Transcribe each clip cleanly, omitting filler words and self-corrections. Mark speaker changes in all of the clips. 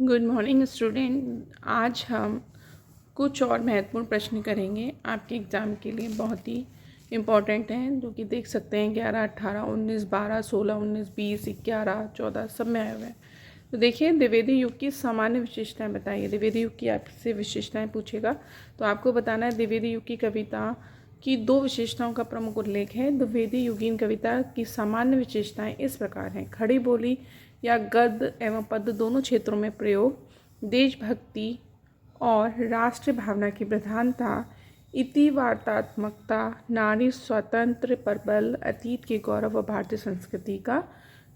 Speaker 1: Good morning student. आज हम कुछ और महत्वपूर्ण प्रश्न करेंगे आपके एग्ज़ाम के लिए, बहुत ही इम्पॉर्टेंट हैं, जो कि देख सकते हैं 11, 18, 19, 12, 16, 19, 20, 11, 14 सब में आए हुए हैं। तो देखिए, द्विवेदी युग की सामान्य विशेषताएं बताइए। द्विवेदी युग की आपसे विशेषताएं पूछेगा तो आपको बताना है द्विवेदी युग की कविता की दो विशेषताओं का प्रमुख उल्लेख है। द्विवेदी युगीन कविता की सामान्य विशेषताएं इस प्रकार हैं: खड़ी बोली या गद्य एवं पद्य दोनों क्षेत्रों में प्रयोग, देशभक्ति और राष्ट्र भावना की प्रधानता, इतिवार्तात्मकता, नारी स्वतंत्र प्रबल, अतीत के गौरव व भारतीय संस्कृति का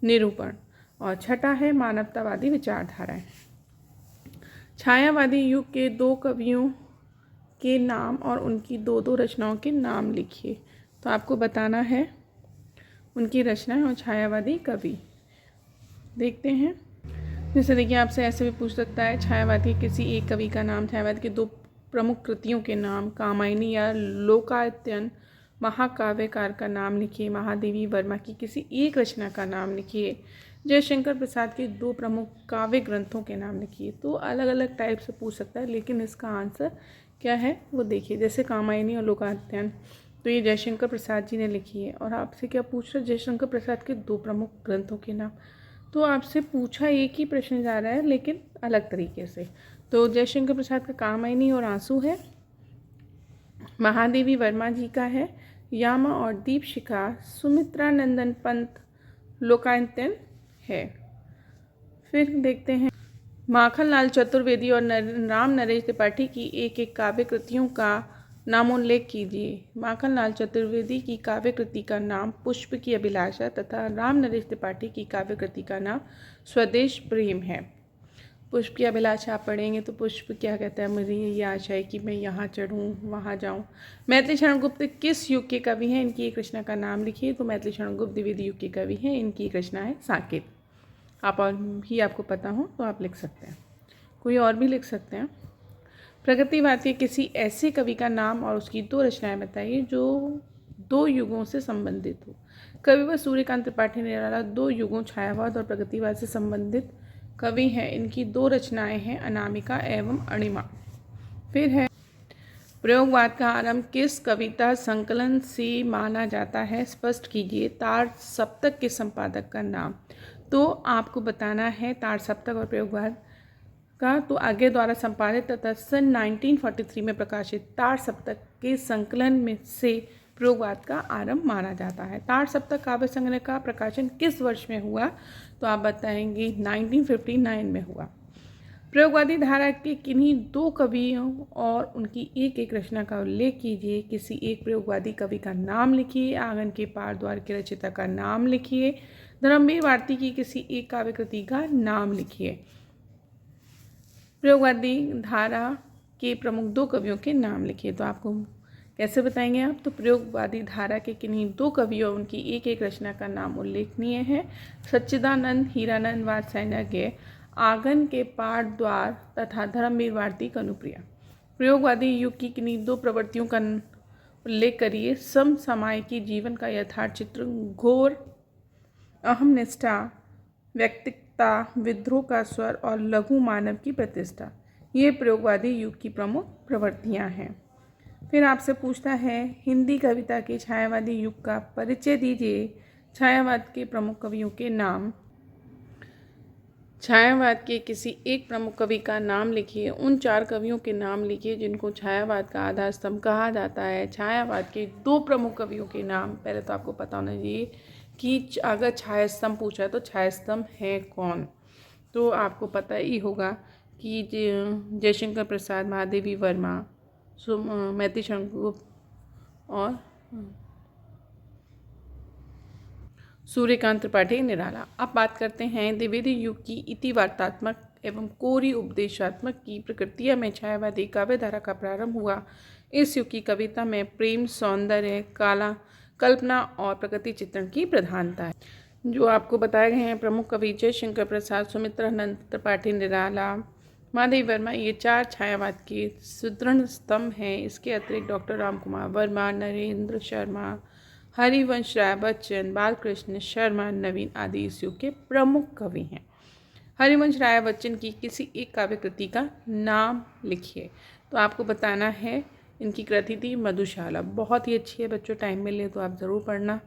Speaker 1: निरूपण। और छठा है मानवतावादी विचारधाराएं। छायावादी युग के दो कवियों के नाम और उनकी दो दो रचनाओं के नाम लिखिए। तो आपको बताना है उनकी रचनाएं और छायावादी कवि। देखते हैं। जैसे देखिए, आपसे ऐसे भी पूछ सकता है छायावादी किसी एक कवि का नाम, छायावाद की दो प्रमुख कृतियों के नाम, कामायनी या लोकायतन महाकाव्यकार का नाम लिखिए। महादेवी वर्मा की किसी एक रचना का नाम लिखिए। जयशंकर प्रसाद के दो प्रमुख काव्य ग्रंथों के नाम लिखिए। तो अलग अलग टाइप से पूछ सकता है, लेकिन इसका आंसर क्या है वो देखिए। जैसे कामायनी और लोकायतन, तो ये जयशंकर प्रसाद जी ने लिखी है। और आपसे क्या पूछ रहा है? जयशंकर प्रसाद के दो प्रमुख ग्रंथों के नाम। तो आपसे पूछा एक ही प्रश्न जा रहा है, लेकिन अलग तरीके से। तो जयशंकर प्रसाद का कामायनी और आंसू है। महादेवी वर्मा जी का है यामा और दीपशिखा। सुमित्रा नंदन पंत लोकायतन है। फिर देखते हैं माखनलाल चतुर्वेदी और राम नरेश त्रिपाठी की एक एक काव्य कृतियों का नामोल्लेख कीजिए। माखनलाल चतुर्वेदी की काव्य कृति का नाम पुष्प की अभिलाषा तथा राम नरेश त्रिपाठी की काव्य कृति का नाम स्वदेश प्रेम है। पुष्प की अभिलाषा आप पढ़ेंगे तो पुष्प क्या कहता है, मुझे ये आशा है कि मैं यहाँ चढ़ूँ वहाँ जाऊँ। मैथिली शरण गुप्त किस युग के कवि हैं? इनकी एक रचना का नाम लिखिए। तो मैथिली शरण गुप्त द्विवेदी युग के कवि हैं। इनकी एक रचना है साकेत। आप और भी आपको पता हो तो आप लिख सकते हैं, कोई और भी लिख सकते हैं। प्रगतिवाद के किसी ऐसे कवि का नाम और उसकी दो रचनाएं बताइए जो दो युगों से संबंधित हो। कविवर सूर्यकांत त्रिपाठी निराला दो युगों छायावाद और प्रगतिवाद से संबंधित कवि हैं। इनकी दो रचनाएं हैं अनामिका एवं अणिमा। फिर है प्रयोगवाद का आरंभ किस कविता संकलन से माना जाता है? स्पष्ट कीजिए। तार सप्तक के संपादक का नाम। तो आपको बताना है तार सप्तक और प्रयोगवाद का तो आगे द्वारा संपादित तथा सन 1943 में प्रकाशित तार सप्तक के संकलन में से प्रयोगवाद का आरंभ माना जाता है। तार सप्तक काव्य संग्रह का प्रकाशन किस वर्ष में हुआ? तो आप बताएंगे 1959 में हुआ। प्रयोगवादी धारा के किन्हीं दो कवियों और उनकी एक एक रचना का उल्लेख कीजिए। किसी एक प्रयोगवादी कवि का नाम लिखिए। आंगन के पार द्वार के रचयिता का नाम लिखिए। धर्मवीर भारती की किसी एक काव्य कृति का नाम लिखिए। प्रयोगवादी धारा के प्रमुख दो कवियों के नाम लिखिए। तो आपको कैसे बताएंगे आप? तो प्रयोगवादी धारा के किन्हीं दो कवियों और उनकी एक एक रचना का नाम उल्लेखनीय है। सच्चिदानंद हीरानंद वात्स्यायन, आंगन के पार द्वार तथा धर्मवीर भारती कनुप्रिया। प्रयोगवादी युग की किन्हीं दो प्रवृत्तियों का उल्लेख करिए। समसामयिकी जीवन का यथार्थ चित्र, घोर अहमनिष्ठा, व्यक्तित्व, विद्रोह का स्वर और लघु मानव की प्रतिष्ठा। ये प्रयोगवादी युग की प्रमुख प्रवृत्तियां हैं। फिर आपसे पूछता है हिंदी कविता के छायावादी युग का परिचय दीजिए। छायावाद के प्रमुख कवियों के नाम। छायावाद के किसी एक प्रमुख कवि का नाम लिखिए। उन चार कवियों के नाम लिखिए जिनको छायावाद का आधार स्तंभ कहा जाता है। छायावाद के दो प्रमुख कवियों के नाम। पहले तो आपको पता होना चाहिए कि अगर छाया स्तंभ पूछा तो छाया स्तंभ है कौन। तो आपको पता ही होगा कि जयशंकर प्रसाद, महादेवी वर्मा, मैथिली शरण गुप्त और सूर्यकांत त्रिपाठी निराला। अब बात करते हैं द्विवेदी युग की इतिवार्तात्मक एवं कोरी उपदेशात्मक की प्रकृतियाँ में छायावादी काव्यधारा का प्रारंभ हुआ। इस युग की कविता में प्रेम, सौंदर्य, कल्पना और प्रकृति चित्रण की प्रधानता है। जो आपको बताए गए हैं प्रमुख कवि जयशंकर प्रसाद, सुमित्रानंद त्रिपाठी निराला, महादेवी वर्मा, ये चार छायावाद के सुदृढ़ स्तंभ हैं। इसके अतिरिक्त डॉक्टर राम कुमार वर्मा, नरेंद्र शर्मा, हरिवंश राय बच्चन, बालकृष्ण शर्मा, नवीन आदि इस युग के प्रमुख कवि हैं। हरिवंश राय बच्चन की किसी एक काव्य कृति का नाम लिखिए। तो आपको बताना है, इनकी कृति थी मधुशाला। बहुत ही अच्छी है बच्चों, टाइम मिले तो आप ज़रूर पढ़ना।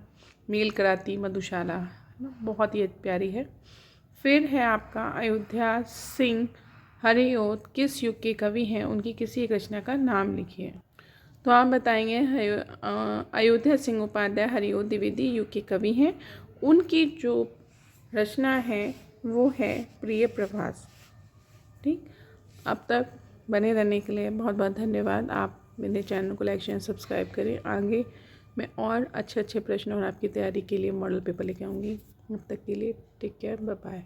Speaker 1: मेल कराती मधुशाला बहुत ही प्यारी है। फिर है आपका अयोध्या सिंह हरिओत किस युग के कवि हैं, उनकी किसी एक रचना का नाम लिखिए। तो आप बताएंगे अयोध्या सिंह उपाध्याय हरिओत द्विवेदी युग के कवि हैं। उनकी जो रचना है वो है प्रिय प्रभास। ठीक, अब तक बने रहने के लिए बहुत बहुत धन्यवाद। आप मेरे चैनल को लाइक शेयर सब्सक्राइब करें। आगे मैं और अच्छे अच्छे प्रश्न और आपकी तैयारी के लिए मॉडल पेपर लेके आऊँगी। अब तक के लिए टेक केयर, बाय बाय।